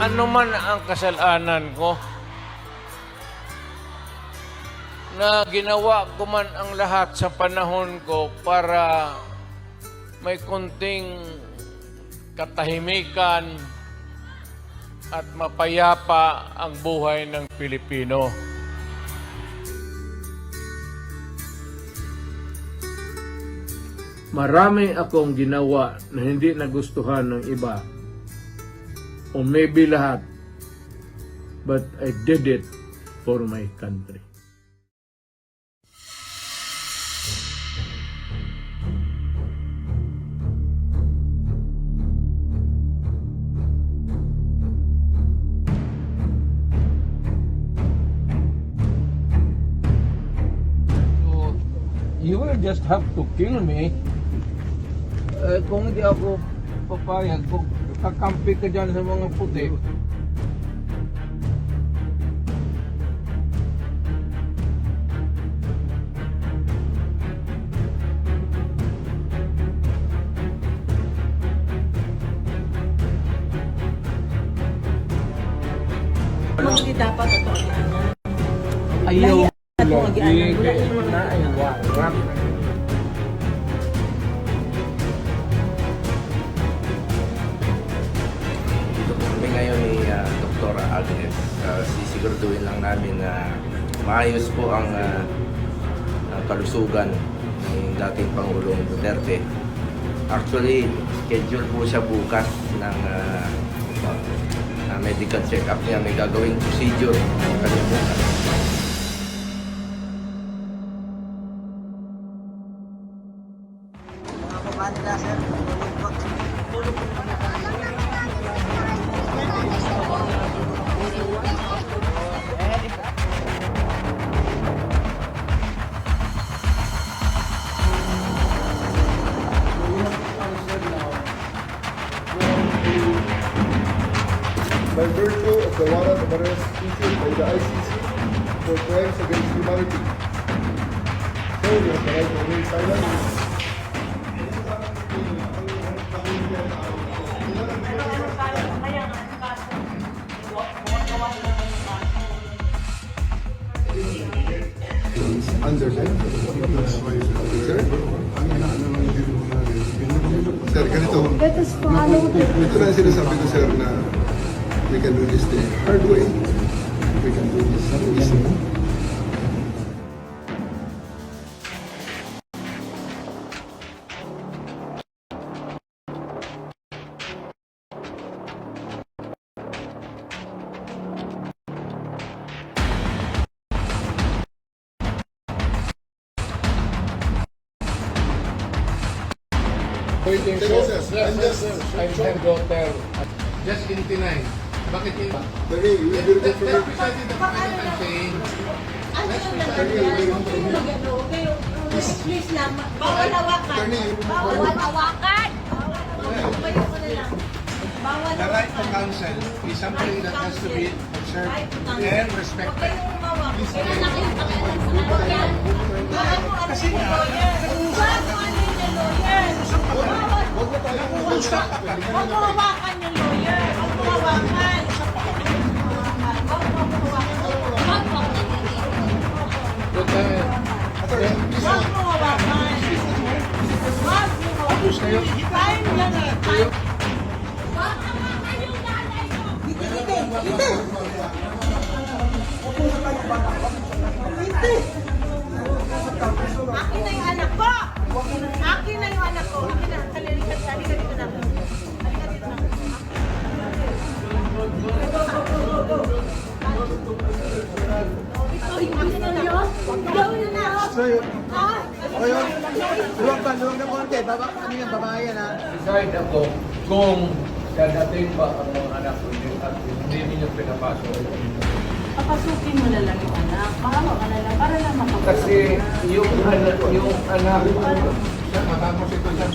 Ano man ang kasalanan ko, na ginawa ko man ang lahat sa panahon ko para may kunting katahimikan at mapayapa ang buhay ng Pilipino. Marami akong ginawa na hindi nagustuhan ng iba, o maybe lahat, but I did it for my country. You will just have to kill me. Kung hindi ako papayag, kung kakampi ka dyan sa mga puti. Hindi dapat ito. Ayaw. Lagi Dito po kami ngayon ni Dr. Agnes. Sisiguraduhin lang namin na maayos po ang kalusugan ng dating Pangulong Duterte. Actually, schedule po siya bukas ng medical check-up niya. May gagawing procedure. By virtue of the warrant of arrest issued by the ICC for crimes against humanity. So you have the right to remain silent. Sir, ganito. Ito na sinasabi ko, sir, na we can do this the hard way. We can do this easily. Waiting Sir, for sir, I'm just- I'm her daughter. Just in Tinay. Bakit yun? Tapi, we will do it for you. Precisely the point I'm saying. Ano yung nagano? Please lang. Bawal hawakan. Bawal hawakan. Umayo ko na lang. Bawal The right to hawakan. counsel is something that has to be observed and Huwag respected. kayong umawak. Kaya na kayong pakialam sa lawyer. Bawal mo ano yung lawyer. Bawal mo ano yung lawyer. Bawal. Huwag mo hawakan yung lawyer. Huwag mo hawakan. Huwag mo hawakan. Huwag mo But, Huwag mo hawakan. Huwag mo hawakan. Time lang eh. Time. Huwag hawakan yung nanay mo. Akin na yung anak ko. Akin na yung anak ko. Akin na. Halika dito na. Halika dito na. Ito yung gusto niyo? Gawin na. Ah? Luwag na konti. Ano yan, babae yan ha? decide ako kung dadating ba ang mga anak ko at hindi ninyo pinapasok. Papasukin mo na lang yung anak. Mahawa ka na lang para lang makapagod. Kasi yung anak Matapos ito dyan.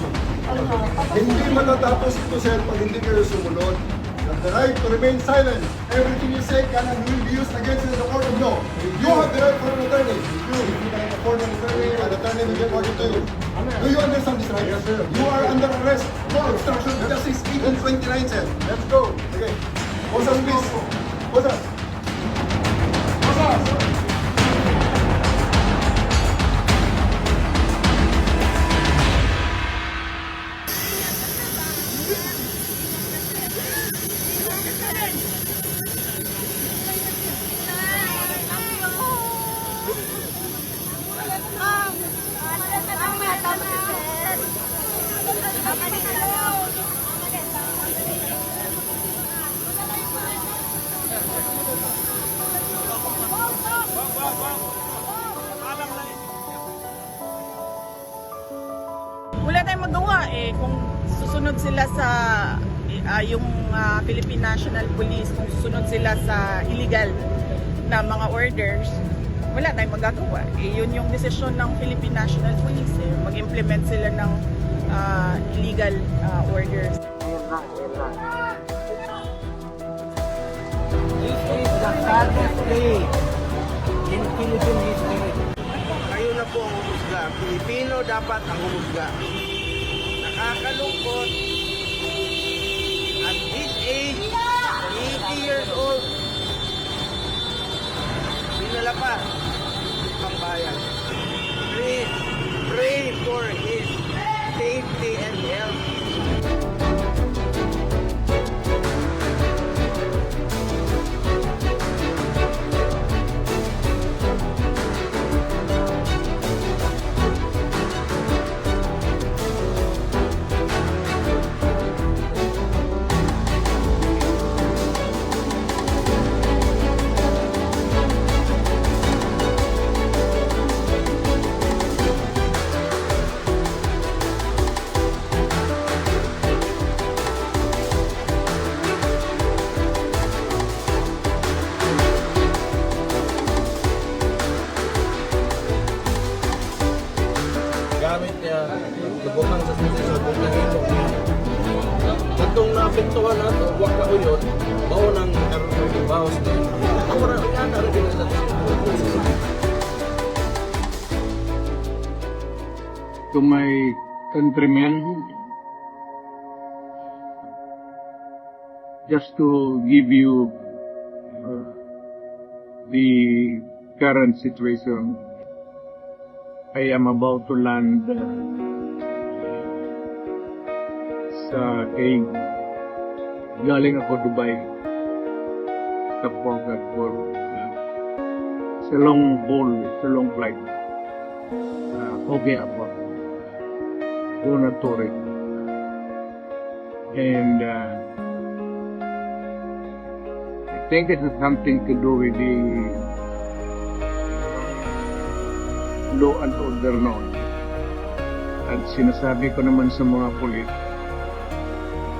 Hindi matatapos ito, sir, pag hindi kayo sumunod. You have the right to remain silent. Everything you say can and will be used against you in the court of law. You have the right for an attorney. If you can afford an attorney will be according to you. Do you understand this right? Yes, sir. You are under arrest for obstruction of justice 8 and 29, sir. Let's go. Okay. Bosas, please. Bosas. Bosas. Wala tayong magawa eh kung susunod sila sa yung Philippine National Police, kung susunod sila sa illegal na mga orders, wala tayong magagawa. Eh, yun yung desisyon ng Philippine National Police eh, mag-implement sila ng illegal orders. This is the saddest day in Philippine history. Kayo na po ang humusga. Pilipino dapat ang humusga. Nakakalungkot. At this age, 80 years old, dinala pa ang bayan. Please pray for his safety and health. Gamit niya, lubungan sa sisyon kung nahilo. Itong napintuhan na ito, huwag ka yun, bawa ng bawas na yun. Ang marami nga na rin sa To my countrymen, just to give you the current situation, I am about to land sa Cape. Galing ako Dubai sa Port for it's a long haul, it's a long flight. Okay ako. Doon na Torre. And I think it has something to do with the law and order noon. At sinasabi ko naman sa mga pulis,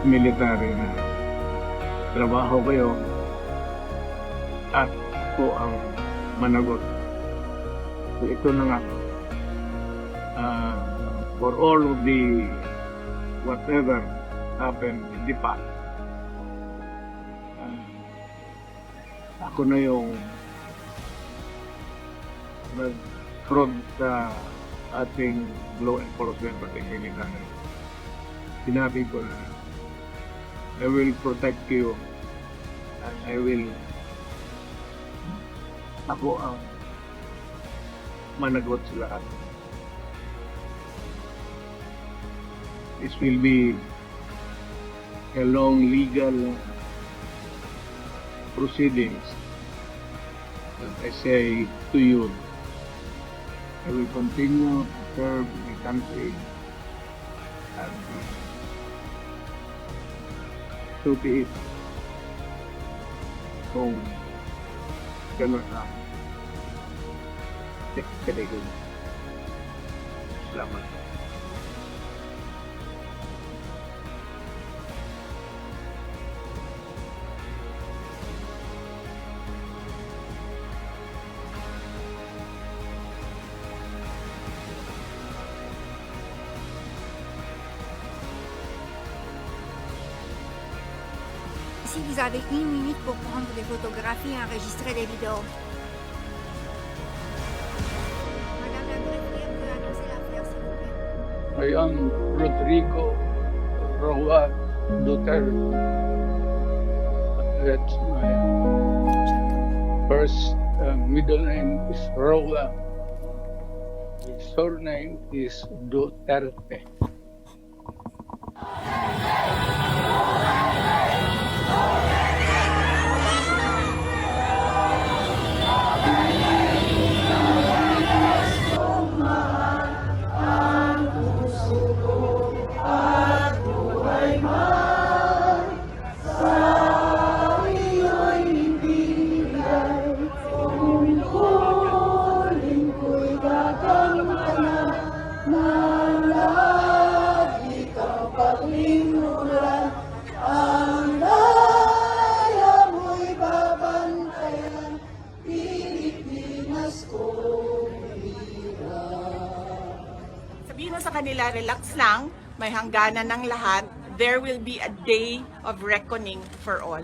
military na trabaho kayo at po ang managot. So ito na nga. For all of the whatever happened in the past, ako na yung nag-fraud sa ating law enforcement pati military. Sinabi ko na I will protect you and I will ako ang managot sa lahat. This will be a long legal proceedings. But I say to you, I will continue to serve the country and so be it. Kung gano'n ang kaligod. Salamat. Si vous avez 1 minute pour prendre des photographies et enregistrer des vidéos. Madame la greffière peut annoncer l'affaire, s'il vous plaît. I am Rodrigo Roa Duterte. I ahead. My first middle name is Rola. My surname is Duterte. Sabihin mo sa kanila, relax lang, may hangganan ng lahat. There will be a day of reckoning for all.